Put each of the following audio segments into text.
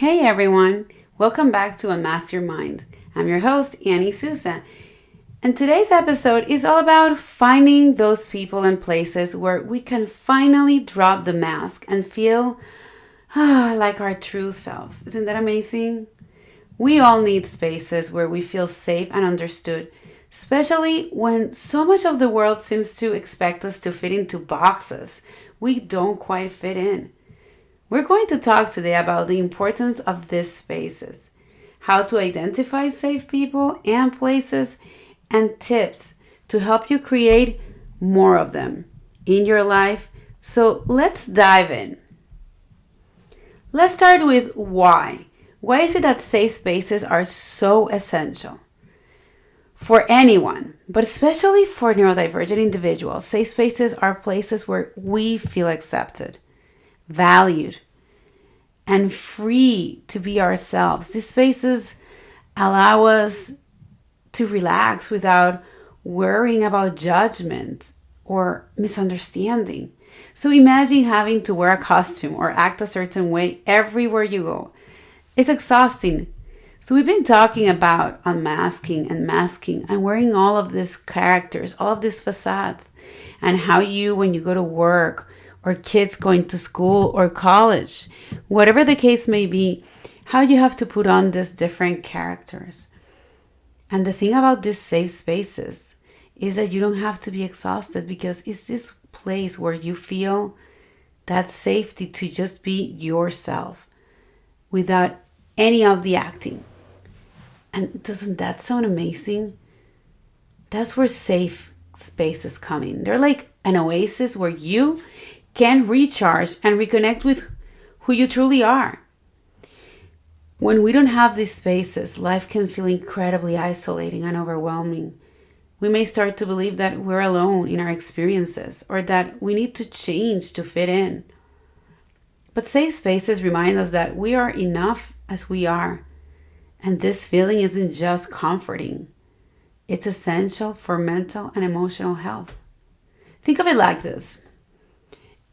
Hey everyone, welcome back to Unmask Your Mind. I'm your host, Sousa, and today's episode is all about finding those people and places where we can finally drop the mask and feel like our true selves. Isn't that amazing? We all need spaces where we feel safe and understood, especially when so much of the world seems to expect us to fit into boxes we don't quite fit in. We're going to talk today about the importance of these spaces, how to identify safe people and places, and tips to help you create more of them in your life. So let's dive in. Let's start with why. Why is it that safe spaces are so essential? For anyone, but especially for neurodivergent individuals, safe spaces are places where we feel accepted, valued, and free to be ourselves. These spaces allow us to relax without worrying about judgment or misunderstanding. So imagine having to wear a costume or act a certain way everywhere you go. It's exhausting. So we've been talking about unmasking and masking and wearing all of these characters, all of these facades, and how you, when you go to work or kids going to school or college, whatever the case may be, how you have to put on these different characters. And the thing about these safe spaces is that you don't have to be exhausted because it's this place where you feel that safety to just be yourself without any of the acting. And doesn't that sound amazing? That's where safe spaces come in. They're like an oasis where you can recharge and reconnect with who you truly are. When we don't have these spaces, life can feel incredibly isolating and overwhelming. We may start to believe that we're alone in our experiences or that we need to change to fit in. But safe spaces remind us that we are enough as we are. And this feeling isn't just comforting. It's essential for mental and emotional health. Think of it like this.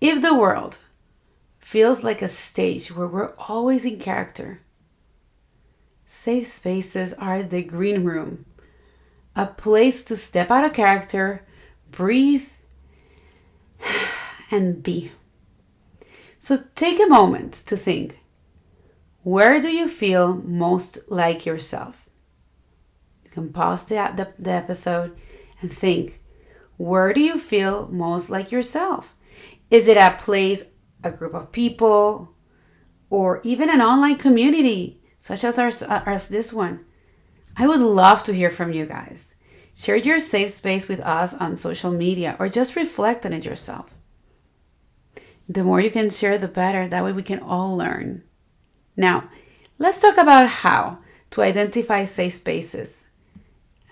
If the world feels like a stage where we're always in character, safe spaces are the green room, a place to step out of character, breathe, and be. So take a moment to think, where do you feel most like yourself? You can pause the episode and think, where do you feel most like yourself? Is it a place, a group of people, or even an online community such as this one? I would love to hear from you guys. Share your safe space with us on social media or just reflect on it yourself. The more you can share, the better. That way we can all learn. Now, let's talk about how to identify safe spaces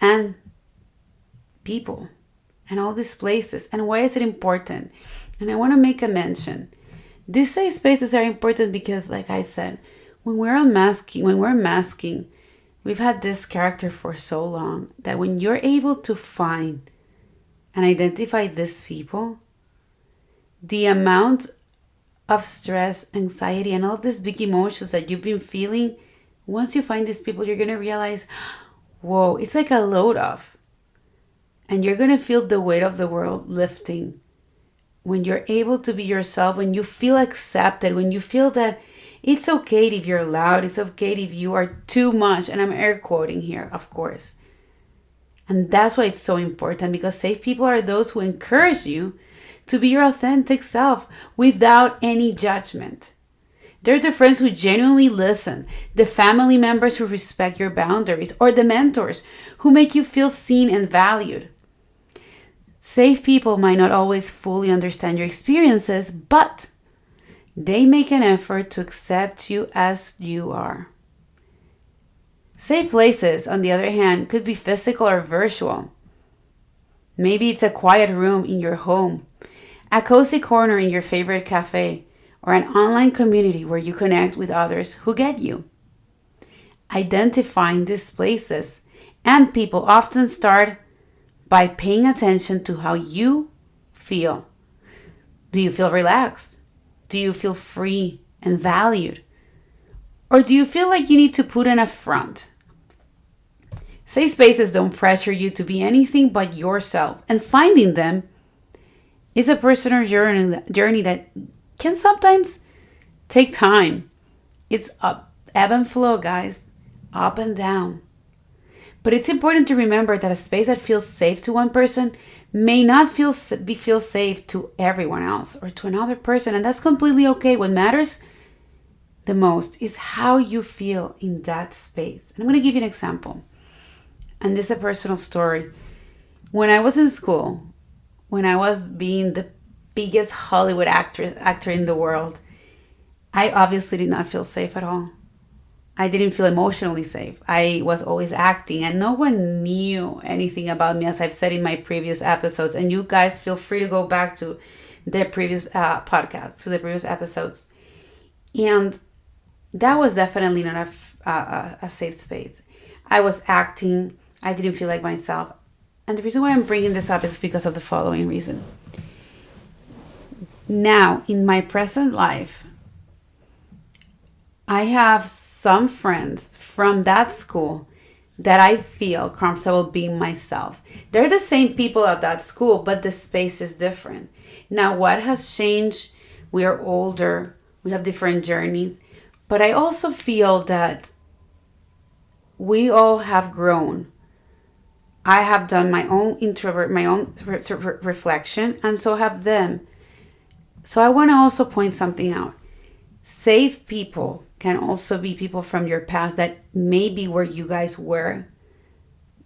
and people and all these places and why is it important. And I want to make a mention. These safe spaces are important because, like I said, when we're masking, we've had this character for so long that when you're able to find and identify these people, the amount of stress, anxiety, and all of these big emotions that you've been feeling, once you find these people, you're going to realize, whoa, it's like a load off. And you're going to feel the weight of the world lifting. When you're able to be yourself, when you feel accepted, when you feel that it's okay if you're loud, it's okay if you are too much, and I'm air quoting here, of course. And that's why it's so important, because safe people are those who encourage you to be your authentic self without any judgment. They're the friends who genuinely listen, the family members who respect your boundaries, or the mentors who make you feel seen and valued. Safe people might not always fully understand your experiences, but they make an effort to accept you as you are. Safe places, on the other hand, could be physical or virtual. Maybe it's a quiet room in your home, a cozy corner in your favorite cafe, or an online community where you connect with others who get you. Identifying these places and people often start by paying attention to how you feel. Do you feel relaxed? Do you feel free and valued? Or do you feel like you need to put in a front? Safe spaces don't pressure you to be anything but yourself, and finding them is a personal journey that can sometimes take time. It's up, ebb and flow, guys, up and down. But it's important to remember that a space that feels safe to one person may not feel safe to everyone else or to another person, and that's completely okay. What matters the most is how you feel in that space. And I'm going to give you an example. And this is a personal story. When I was in school, when I was being the biggest Hollywood actor in the world, I obviously did not feel safe at all. I didn't feel emotionally safe. I was always acting and no one knew anything about me, as I've said in my previous episodes. And you guys feel free to go back to the previous podcasts, to the previous episodes. And that was definitely not a safe space. I was acting. I didn't feel like myself. And the reason why I'm bringing this up is because of the following reason. Now, in my present life, I have some friends from that school that I feel comfortable being myself. They're the same people at that school, but the space is different. Now, what has changed? We are older. We have different journeys. But I also feel that we all have grown. I have done my own reflection, and so have them. So I want to also point something out. Safe people can also be people from your past that maybe where you guys were,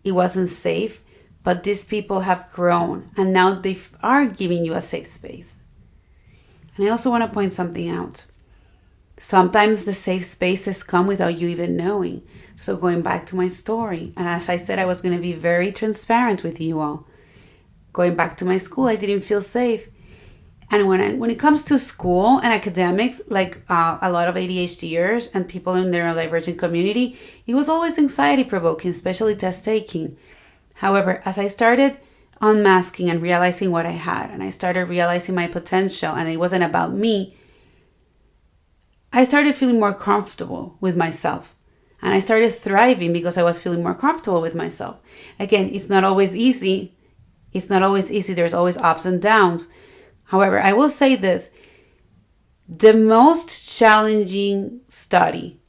it wasn't safe, but these people have grown and now they are giving you a safe space. And I also want to point something out. Sometimes the safe spaces come without you even knowing. So going back to my story, and as I said, I was going to be very transparent with you all. Going back to my school, I didn't feel safe. And when it comes to school and academics, like a lot of ADHDers and people in the neurodivergent community, it was always anxiety provoking, especially test taking. However, as I started unmasking and realizing what I had, and I started realizing my potential, and it wasn't about me, I started feeling more comfortable with myself. And I started thriving because I was feeling more comfortable with myself. Again, it's not always easy. There's always ups and downs. However, I will say this. The most challenging study,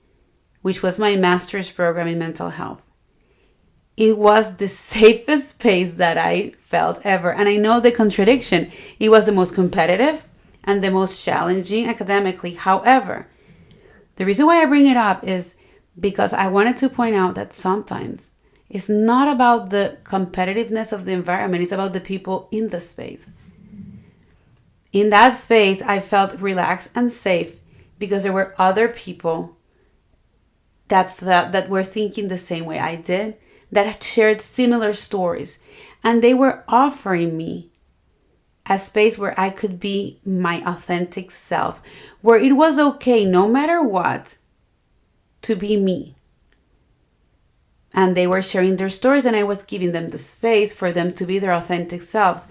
which was my master's program in mental health, it was the safest space that I felt ever. And I know the contradiction. It was the most competitive and the most challenging academically. However, the reason why I bring it up is because I wanted to point out that sometimes it's not about the competitiveness of the environment. It's about the people in the space. In that space, I felt relaxed and safe because there were other people that were thinking the same way I did, that had shared similar stories. And they were offering me a space where I could be my authentic self, where it was okay, no matter what, to be me. And they were sharing their stories, and I was giving them the space for them to be their authentic selves.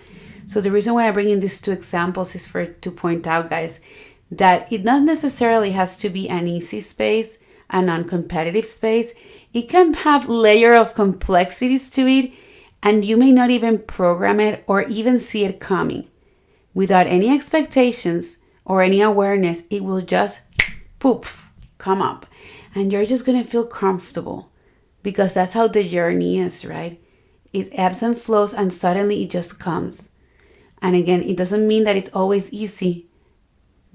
So the reason why I bring in these two examples is to point out, guys, that it not necessarily has to be an easy space, a non-competitive space. It can have layer of complexities to it, and you may not even program it or even see it coming. Without any expectations or any awareness, it will just poof, come up. And you're just going to feel comfortable because that's how the journey is, right? It ebbs and flows, and suddenly it just comes. And again, it doesn't mean that it's always easy,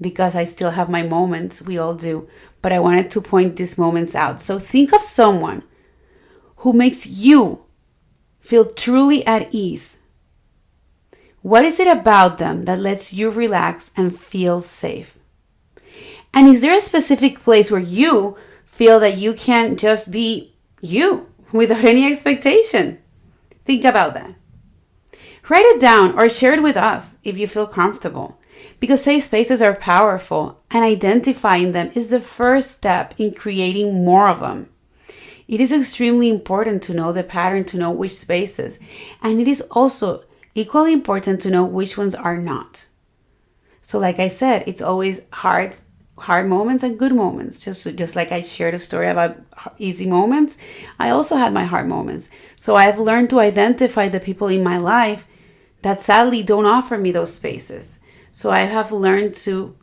because I still have my moments. We all do. But I wanted to point these moments out. So think of someone who makes you feel truly at ease. What is it about them that lets you relax and feel safe? And is there a specific place where you feel that you can just be you without any expectation? Think about that. Write it down or share it with us if you feel comfortable, because safe spaces are powerful, and identifying them is the first step in creating more of them. It is extremely important to know the pattern, to know which spaces, and it is also equally important to know which ones are not. So like I said, it's always hard hard moments and good moments. Just like I shared a story about easy moments, I also had my hard moments. So I've learned to identify the people in my life that sadly don't offer me those spaces. So I have learned to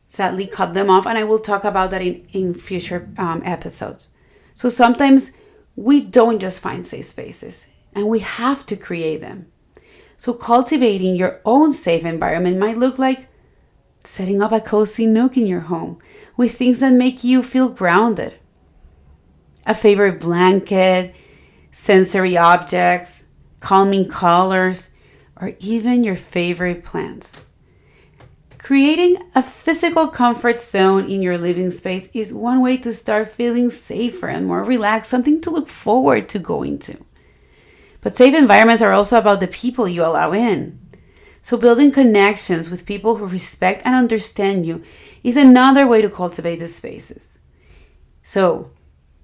sadly cut them off, and I will talk about that in future episodes. So sometimes we don't just find safe spaces, and we have to create them. So cultivating your own safe environment might look like setting up a cozy nook in your home with things that make you feel grounded. A favorite blanket, sensory objects, calming colors, or even your favorite plants. Creating a physical comfort zone in your living space is one way to start feeling safer and more relaxed, something to look forward to going to. But safe environments are also about the people you allow in. So building connections with people who respect and understand you is another way to cultivate these spaces. So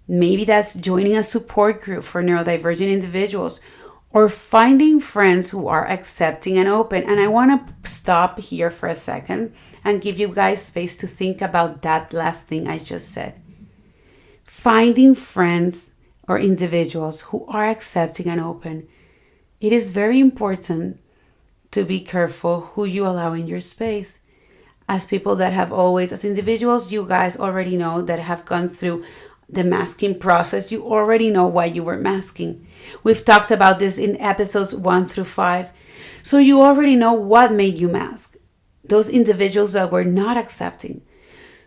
maybe that's joining a support group for neurodivergent individuals or finding friends who are accepting and open. And I want to stop here for a second and give you guys space to think about that last thing I just said. Finding friends or individuals who are accepting and open. It is very important to be careful who you allow in your space. As people that have always, as individuals, you guys already know that have gone through the masking process. You already know why you were masking. We've talked about this in episodes 1 through 5. So you already know what made you mask. Those individuals that were not accepting.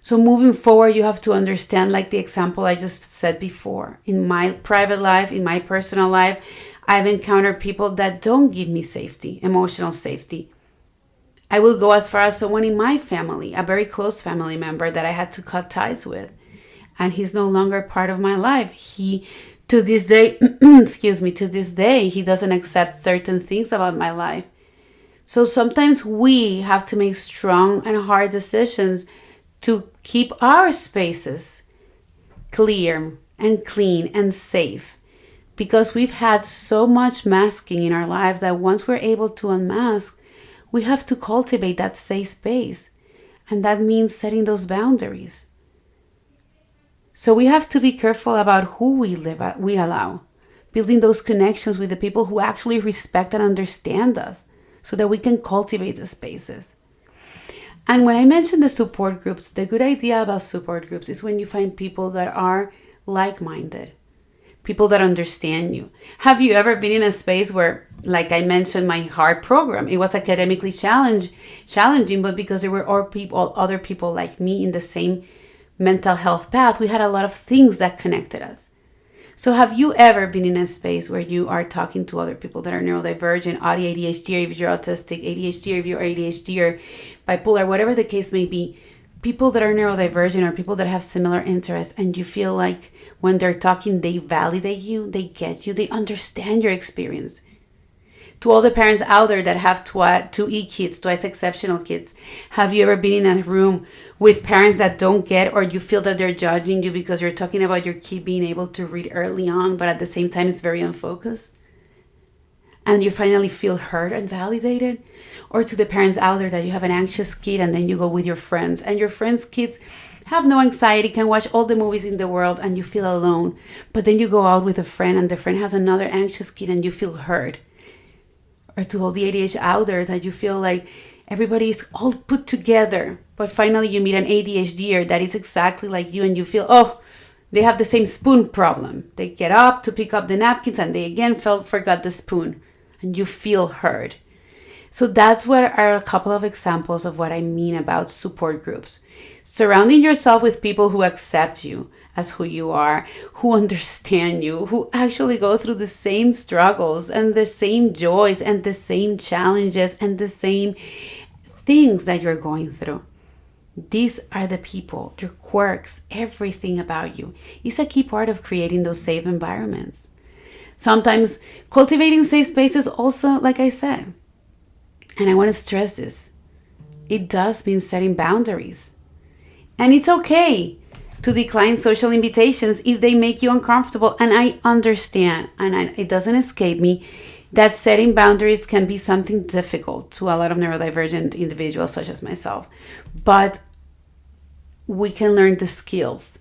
So moving forward, you have to understand, like the example I just said before. In my private life, in my personal life, I've encountered people that don't give me safety, emotional safety. I will go as far as someone in my family, a very close family member that I had to cut ties with. And he's no longer part of my life. To this day, to this day, he doesn't accept certain things about my life. So sometimes we have to make strong and hard decisions to keep our spaces clear and clean and safe. Because we've had so much masking in our lives that once we're able to unmask, we have to cultivate that safe space. And that means setting those boundaries. So we have to be careful about who we allow, building those connections with the people who actually respect and understand us so that we can cultivate the spaces. And when I mentioned the support groups, the good idea about support groups is when you find people that are like-minded, people that understand you. Have you ever been in a space where, like I mentioned, my heart program, it was academically challenging, but because there were other people like me in the same mental health path, we had a lot of things that connected us. So have you ever been in a space where you are talking to other people that are neurodivergent, ADHD, or if you're autistic, ADHD, or if you're ADHD, or bipolar, whatever the case may be, people that are neurodivergent or people that have similar interests, and you feel like when they're talking, they validate you, they get you, they understand your experience. To all the parents out there that have two kids, twice exceptional kids, have you ever been in a room with parents that don't get, or you feel that they're judging you because you're talking about your kid being able to read early on, but at the same time it's very unfocused? And you finally feel heard and validated? Or to the parents out there that you have an anxious kid and then you go with your friends, and your friends' kids have no anxiety, can watch all the movies in the world, and you feel alone. But then you go out with a friend and the friend has another anxious kid and you feel heard. Or to all the ADHD out there that you feel like everybody's all put together, but finally you meet an ADHDer that is exactly like you, and you feel, oh, they have the same spoon problem. They get up to pick up the napkins and they again forgot the spoon, and you feel heard. So that's what are a couple of examples of what I mean about support groups. Surrounding yourself with people who accept you as who you are, who understand you, who actually go through the same struggles and the same joys and the same challenges and the same things that you're going through. These are the people, your quirks, everything about you is a key part of creating those safe environments. Sometimes cultivating safe spaces also, like I said, and I want to stress this, it does mean setting boundaries. And it's okay to decline social invitations if they make you uncomfortable. And I understand, and it doesn't escape me, that setting boundaries can be something difficult to a lot of neurodivergent individuals such as myself. But we can learn the skills,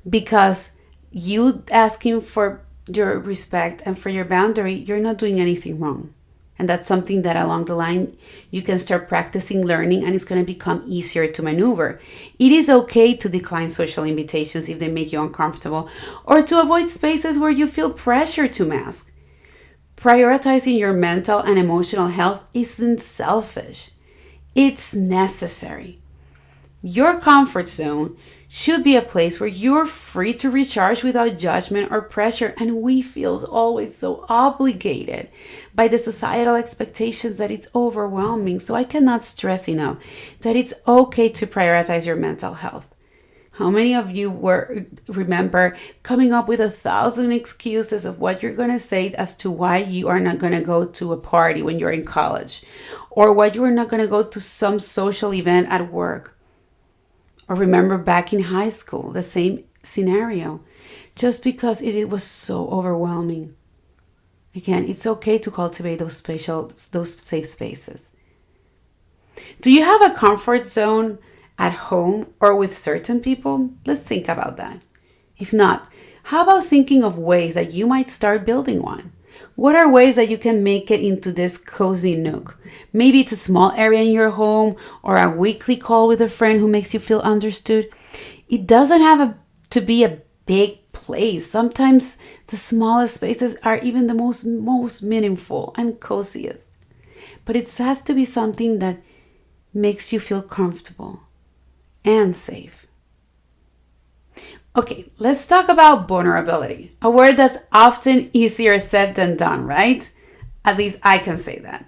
because you asking for your respect and for your boundary, you're not doing anything wrong. And that's something that along the line you can start practicing learning, and it's going to become easier to maneuver. It is okay to decline social invitations if they make you uncomfortable, or to avoid spaces where you feel pressure to mask. Prioritizing your mental and emotional health isn't selfish, it's necessary. Your comfort zone should be a place where you're free to recharge without judgment or pressure, and we feel always so obligated by the societal expectations that it's overwhelming. So I cannot stress enough that it's okay to prioritize your mental health. How many of you remember coming up with 1,000 excuses of what you're going to say as to why you are not going to go to a party when you're in college, or why you are not going to go to some social event at work? Or remember back in high school, the same scenario, just because it was so overwhelming. Again, it's okay to cultivate those safe spaces. Do you have a comfort zone at home or with certain people? Let's think about that. If not, how about thinking of ways that you might start building one? What are ways that you can make it into this cozy nook? Maybe it's a small area in your home, or a weekly call with a friend who makes you feel understood. It doesn't have to be a big place. Sometimes the smallest spaces are even the most meaningful and coziest. But it has to be something that makes you feel comfortable and safe. Okay, let's talk about vulnerability, a word that's often easier said than done, right? At least I can say that.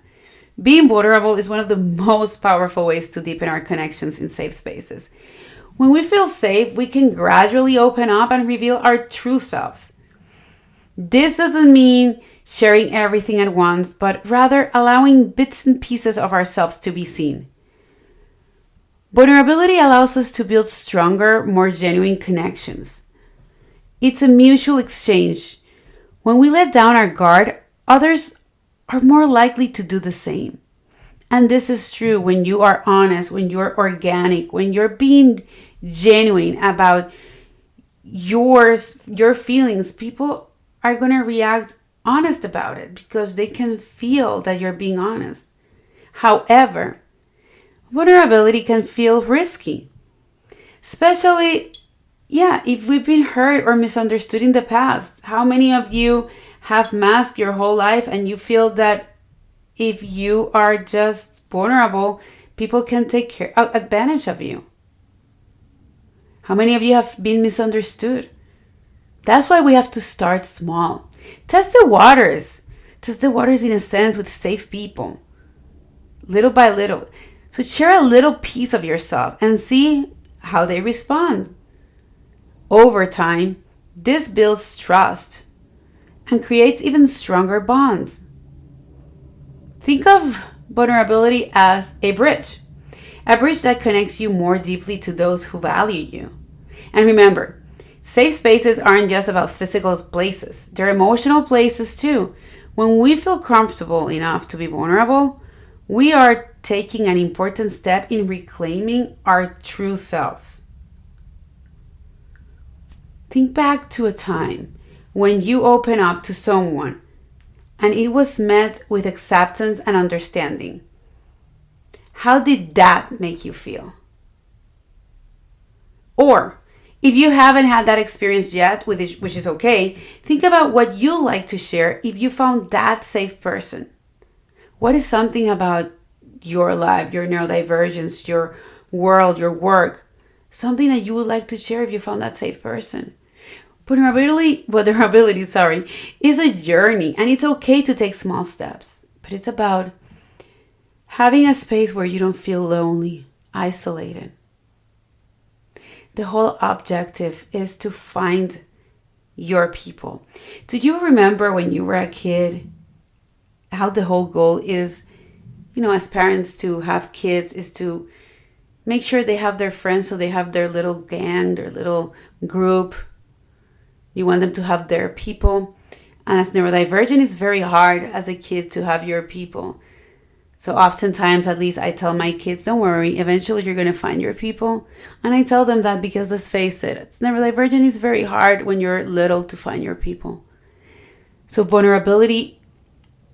Being vulnerable is one of the most powerful ways to deepen our connections in safe spaces. When we feel safe, we can gradually open up and reveal our true selves. This doesn't mean sharing everything at once, but rather allowing bits and pieces of ourselves to be seen. Vulnerability allows us to build stronger, more genuine connections. It's a mutual exchange. When we let down our guard, others are more likely to do the same. And this is true when you are honest, when you're organic, when you're being genuine about your feelings. People are going to react honest about it because they can feel that you're being honest. However, vulnerability can feel risky, especially, if we've been hurt or misunderstood in the past. How many of you have masked your whole life and you feel that if you are just vulnerable, people can take advantage of you? How many of you have been misunderstood? That's why we have to start small. Test the waters. Test the waters in a sense with safe people, little by little. So share a little piece of yourself and see how they respond. Over time, this builds trust and creates even stronger bonds. Think of vulnerability as a bridge that connects you more deeply to those who value you. And remember, safe spaces aren't just about physical places. They're emotional places too. When we feel comfortable enough to be vulnerable, we are taking an important step in reclaiming our true selves. Think back to a time when you open up to someone and it was met with acceptance and understanding. How did that make you feel? Or if you haven't had that experience yet, which is okay, think about what you like to share if you found that safe person. What is something about your life, your neurodivergence, your world, your work, something that you would like to share if you found that safe person? Vulnerability, is a journey, and it's okay to take small steps, but it's about having a space where you don't feel lonely, isolated. The whole objective is to find your people. Do you remember when you were a kid how the whole goal is, as parents to have kids is to make sure they have their friends, so they have their little gang, their little group. You want them to have their people. And as neurodivergent, it's very hard as a kid to have your people. So oftentimes, at least I tell my kids, don't worry, eventually you're going to find your people. And I tell them that because let's face it, it's neurodivergent is very hard when you're little to find your people. So vulnerability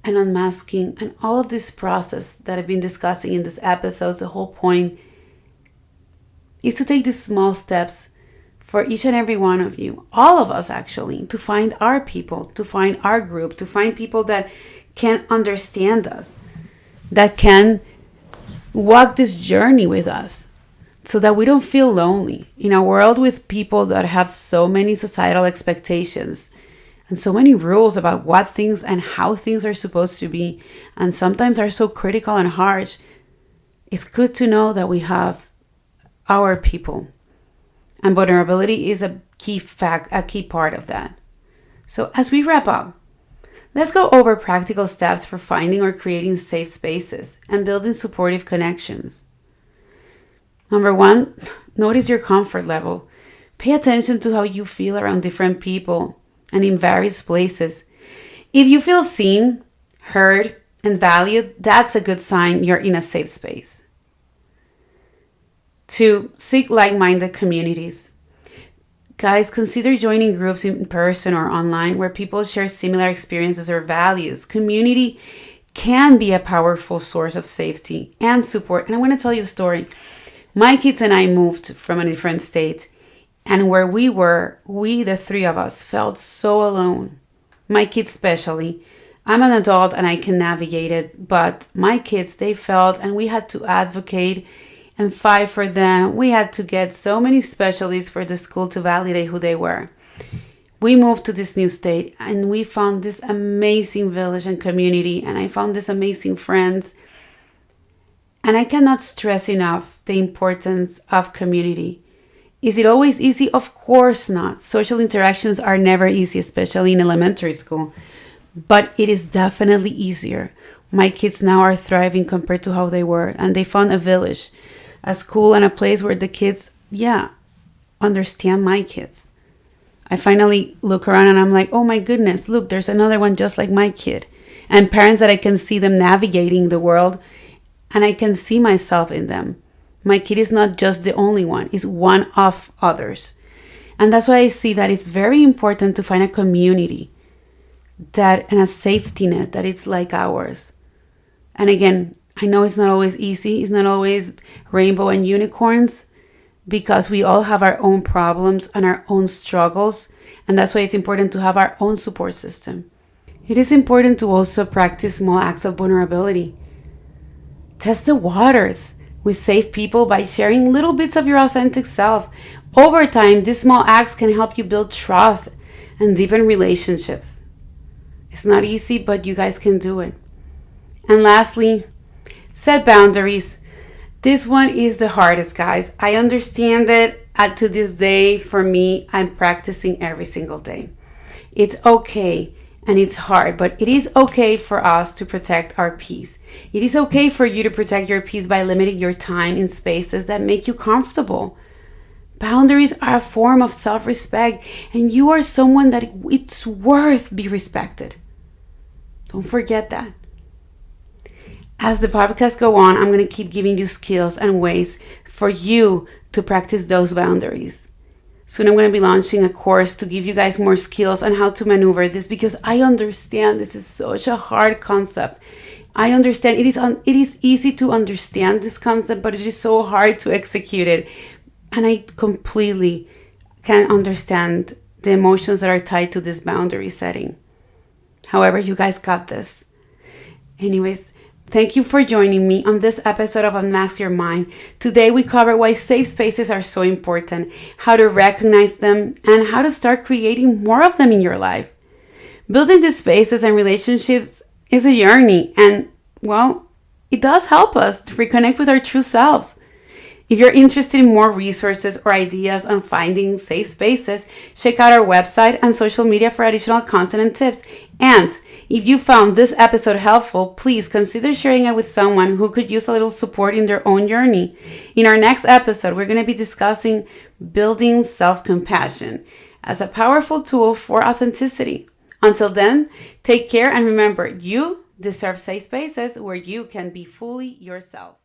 and unmasking and all of this process that I've been discussing in this episode, the whole point is to take these small steps for each and every one of you, all of us actually, to find our people, to find our group, to find people that can understand us, that can walk this journey with us so that we don't feel lonely. In a world with people that have so many societal expectations and so many rules about what things and how things are supposed to be, and sometimes are so critical and harsh, it's good to know that we have our people. And vulnerability is a key part of that. So as we wrap up, let's go over practical steps for finding or creating safe spaces and building supportive connections. Number 1, notice your comfort level. Pay attention to how you feel around different people and in various places. If you feel seen, heard, and valued, that's a good sign you're in a safe space. 2, seek like-minded communities. Guys, consider joining groups in person or online where people share similar experiences or values. Community can be a powerful source of safety and support. And I want to tell you a story. My kids and I moved from a different state, and where we were, the 3 of us, felt so alone. My kids especially. I'm an adult and I can navigate it, but my kids, they felt, and we had to advocate and fight for them. We had to get so many specialists for the school to validate who they were. We moved to this new state and we found this amazing village and community, and I found these amazing friends. And I cannot stress enough the importance of community. Is it always easy? Of course not. Social interactions are never easy, especially in elementary school. But it is definitely easier. My kids now are thriving compared to how they were, and they found a village, a school, and a place where the kids, understand my kids. I finally look around and I'm like, oh my goodness, look, there's another one just like my kid. And parents that I can see them navigating the world, and I can see myself in them. My kid is not just the only one, is one of others. And that's why I see that it's very important to find a community that, and a safety net that it's like ours. And again, I know it's not always easy. It's not always rainbow and unicorns, because we all have our own problems and our own struggles. And that's why it's important to have our own support system. It is important to also practice small acts of vulnerability. Test the waters with safe people by sharing little bits of your authentic self. Over time, these small acts can help you build trust and deepen relationships. It's not easy, but you guys can do it. And lastly, set boundaries. This one is the hardest, guys. I understand it. To this day, for me, I'm practicing every single day. It's okay. And it's hard, but it is okay for us to protect our peace. It is okay for you to protect your peace by limiting your time in spaces that make you comfortable. Boundaries are a form of self-respect, and you are someone that it's worth be respected. Don't forget that. As the podcast go on, I'm going to keep giving you skills and ways for you to practice those boundaries. Soon I'm going to be launching a course to give you guys more skills on how to maneuver this, because I understand this is such a hard concept. I understand it is easy to understand this concept, but it is so hard to execute it. And I completely can understand the emotions that are tied to this boundary setting. However, you guys got this. Anyways, thank you for joining me on this episode of Unmask Your Mind. Today we cover why safe spaces are so important, how to recognize them, and how to start creating more of them in your life. Building these spaces and relationships is a journey, and, well, it does help us to reconnect with our true selves. If you're interested in more resources or ideas on finding safe spaces, check out our website and social media for additional content and tips. And if you found this episode helpful, please consider sharing it with someone who could use a little support in their own journey. In our next episode, we're going to be discussing building self-compassion as a powerful tool for authenticity. Until then, take care and remember, you deserve safe spaces where you can be fully yourself.